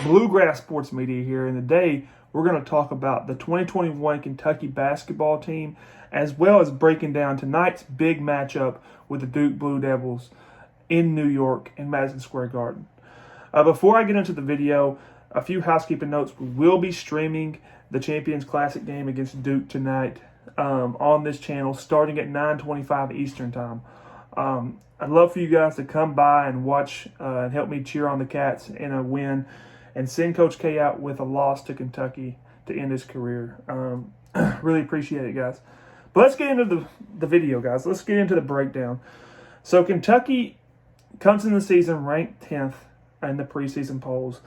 Bluegrass Sports Media here, and today we're going to talk about the 2021 Kentucky basketball team, as well as breaking down tonight's big matchup with the Duke Blue Devils in New York in Madison Square Garden. Before I get into the video, a few housekeeping notes. We will be streaming the Champions Classic game against Duke tonight on this channel starting at 9:25 Eastern Time. I'd love for you guys to come by and watch and help me cheer on the Cats in a win and send Coach K out with a loss to Kentucky to end his career. Really appreciate it, guys. But let's get into the video, guys. Let's get into the breakdown. So Kentucky comes in the season ranked 10th in the preseason polls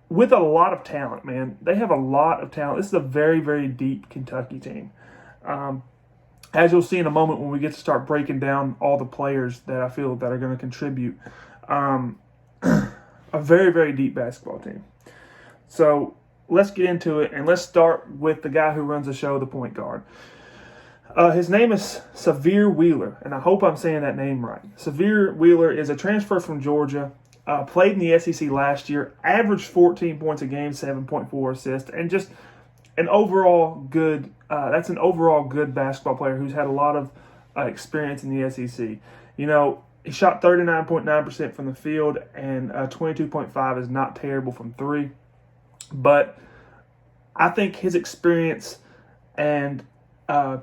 with a lot of talent, man. They have a lot of talent. This is a very, very deep Kentucky team. As you'll see in a moment when we get to start breaking down all the players that I feel that are going to contribute, a very, very deep basketball team. So let's get into it, and let's start with the guy who runs the show, the point guard. His name is Sahvir Wheeler, and I hope I'm saying that name right. Sahvir Wheeler is a transfer from Georgia, played in the SEC last year, averaged 14 points a game, 7.4 assists, and just an overall good that's an overall good basketball player who's had a lot of experience in the SEC. You know, he shot 39.9% from the field, and 22.5 is not terrible from three. But I think his experience and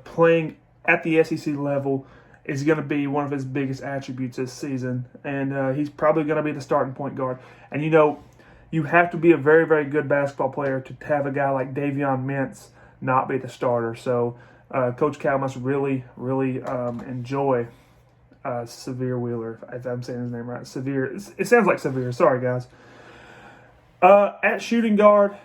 playing at the SEC level is going to be one of his biggest attributes this season, and he's probably going to be the starting point guard. And, you know, you have to be a very, very good basketball player to have a guy like Davion Mintz not be the starter. So Coach Cal must really, really enjoy Sahvir Wheeler, if I'm saying his name right. Sahvir. It sounds like Sahvir. Sorry, guys. At shooting guard,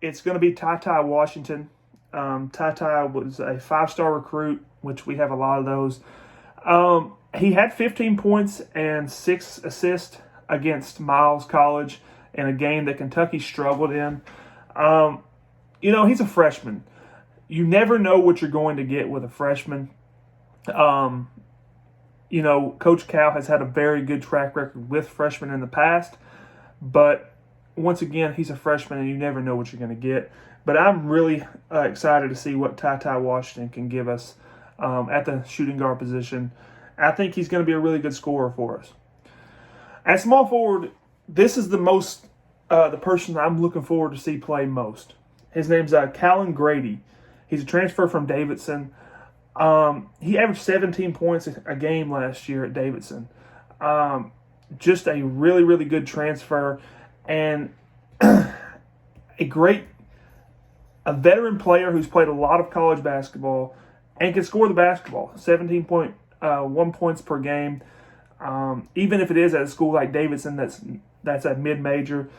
it's going to be TaiTae Washington. TaiTae was a 5-star recruit, which we have a lot of those. He had 15 points and 6 assists against Miles College in a game that Kentucky struggled in. You know, he's a freshman. You never know what you're going to get with a freshman. You know, Coach Cal has had a very good track record with freshmen in the past, but once again, he's a freshman and you never know what you're going to get. But I'm really excited to see what TaiTae Washington can give us at the shooting guard position. I think he's going to be a really good scorer for us. At small forward, this is the person I'm looking forward to see play most. His name's Callan Grady. He's a transfer from Davidson. He averaged 17 points a game last year at Davidson. Just a really, really good transfer, and a veteran player who's played a lot of college basketball and can score the basketball. 17.1 points per game. Even if it is at a school like Davidson, that's a mid-major.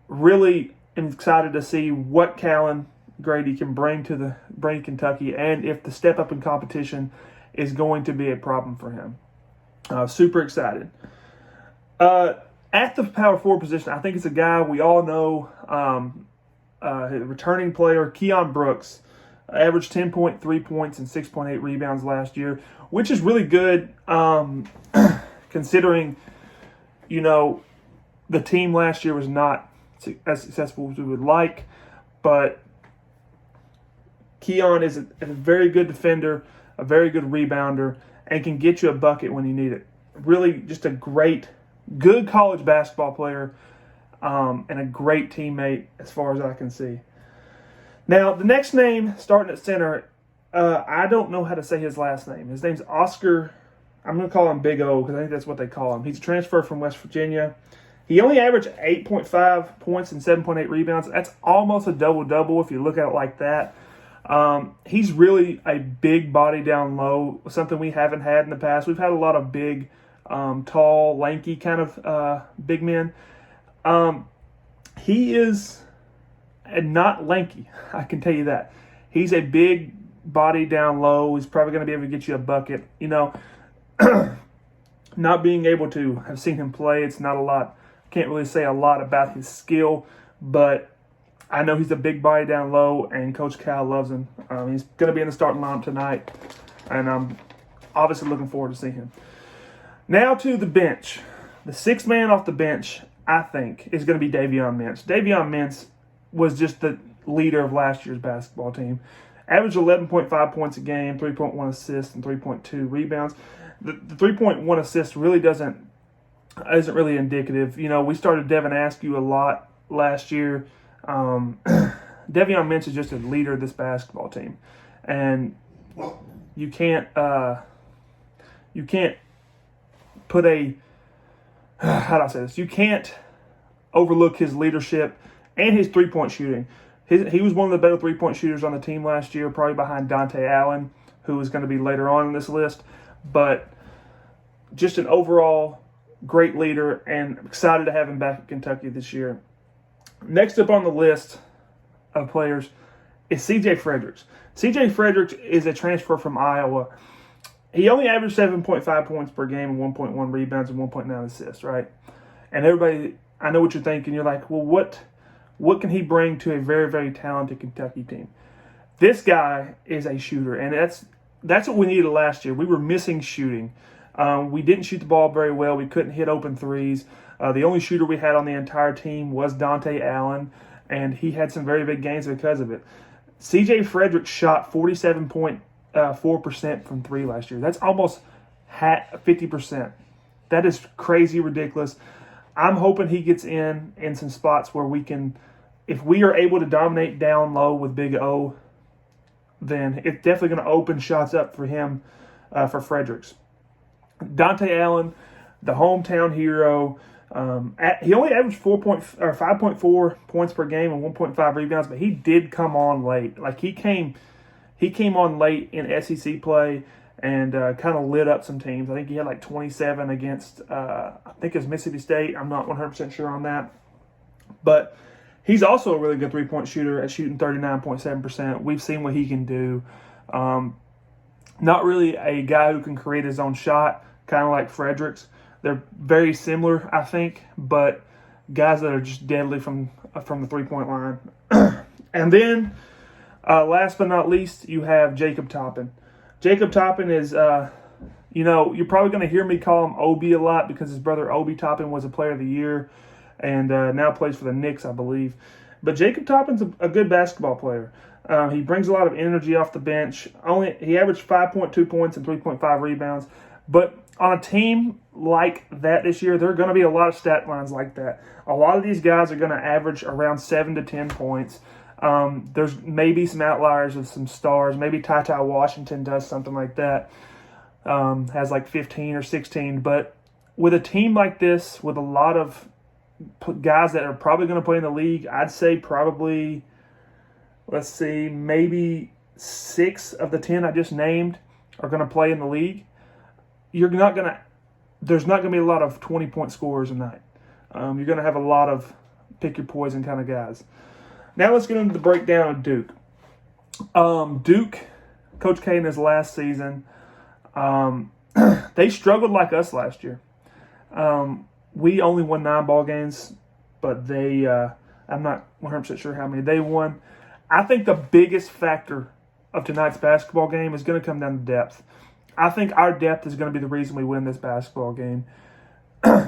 Really am excited to see what Callan Grady can bring Kentucky, and if the step up in competition is going to be a problem for him. Super excited. At the power forward position, I think it's a guy we all know, returning player, Keon Brooks. Averaged 10.3 points and 6.8 rebounds last year, which is really good considering, you know, the team last year was not as successful as we would like. But Keon is a very good defender, a very good rebounder, and can get you a bucket when you need it. Really just a good college basketball player and a great teammate as far as I can see. Now, the next name, starting at center, I don't know how to say his last name. His name's Oscar. I'm going to call him Big O because I think that's what they call him. He's a transfer from West Virginia. He only averaged 8.5 points and 7.8 rebounds. That's almost a double-double if you look at it like that. He's really a big body down low, something we haven't had in the past. We've had a lot of big, tall, lanky kind of big men. He is not lanky, I can tell you that. He's a big body down low. He's probably going to be able to get you a bucket. You know, not being able to have seen him play, it's not a lot. Can't really say a lot about his skill, but I know he's a big body down low, and Coach Cal loves him. He's going to be in the starting lineup tonight, and I'm obviously looking forward to seeing him. Now to the bench. The sixth man off the bench I think, is going to be Davion Mintz. Davion Mintz was just the leader of last year's basketball team. Averaged 11.5 points a game, 3.1 assists, and 3.2 rebounds. The 3.1 assists really isn't really indicative. You know, we started Devin Askew a lot last year. Davion Mintz is just a leader of this basketball team, and you can't put a how do I say this? You can't overlook his leadership and his three-point shooting. He was one of the better three-point shooters on the team last year, probably behind Dante Allen, who is going to be later on in this list. But just an overall great leader, and excited to have him back at Kentucky this year. Next up on the list of players is C.J. Fredrick. C.J. Fredrick is a transfer from Iowa. He only averaged 7.5 points per game and 1.1 rebounds and 1.9 assists, right? And everybody, I know what you're thinking. You're like, well, what can he bring to a very, very talented Kentucky team? This guy is a shooter, and that's what we needed last year. We were missing shooting. We didn't shoot the ball very well. We couldn't hit open threes. The only shooter we had on the entire team was Dante Allen, and he had some very big games because of it. C.J. Fredrick shot 47.4% from three last year. That's almost 50%. That is crazy ridiculous. I'm hoping he gets in some spots where we can, if we are able to dominate down low with Big O, then it's definitely going to open shots up for him, for Fredericks. Dante Allen, the hometown hero, he only averaged 5.4 points per game and 1.5 rebounds, but he did come on late. Like he came on late in SEC play and kind of lit up some teams. I think he had like 27 against, I think it was Mississippi State. I'm not 100% sure on that. But he's also a really good three-point shooter at shooting 39.7%. We've seen what he can do. Not really a guy who can create his own shot, kind of like Fredericks. They're very similar, I think, but guys that are just deadly from the three-point line. And then, last but not least, you have Jacob Toppin. Jacob Toppin is, you're probably going to hear me call him Obi a lot because his brother Obi Toppin was a player of the year and now plays for the Knicks, I believe. But Jacob Toppin's a good basketball player. He brings a lot of energy off the bench. He averaged 5.2 points and 3.5 rebounds. But on a team like that this year, there are going to be a lot of stat lines like that. A lot of these guys are going to average around 7 to 10 points. There's maybe some outliers with some stars. Maybe TaiTae Washington does something like that. Has like 15 or 16. But with a team like this, with a lot of guys that are probably going to play in the league, I'd say probably, maybe 6 of the 10 I just named are going to play in the league. There's not going to be a lot of 20-point scorers tonight. You're going to have a lot of pick your poison kind of guys. Now let's get into the breakdown of Duke. Duke, Coach K in his last season, they struggled like us last year. We only won 9 ball games, but they, I'm not 100% sure how many they won. I think the biggest factor of tonight's basketball game is going to come down to depth. I think our depth is going to be the reason we win this basketball game.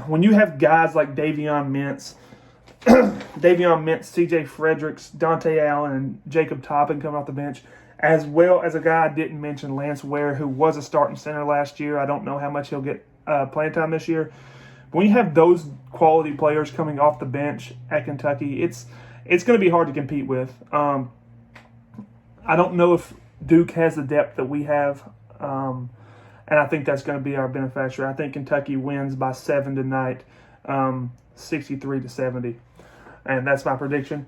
When you have guys like Davion Mintz, C.J. Fredericks, Dante Allen, and Jacob Toppin coming off the bench, as well as a guy I didn't mention, Lance Ware, who was a starting center last year. I don't know how much he'll get playing time this year. But when you have those quality players coming off the bench at Kentucky, it's going to be hard to compete with. I don't know if Duke has the depth that we have, and I think that's going to be our benefactor. I think Kentucky wins by 7 tonight, 63-70. And that's my prediction.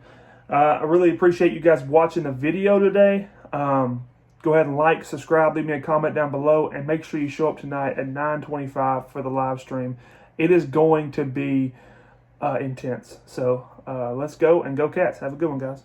I really appreciate you guys watching the video today. Go ahead and like, subscribe, leave me a comment down below, and make sure you show up tonight at 9:25 for the live stream. It is going to be intense. So let's go and go Cats. Have a good one, guys.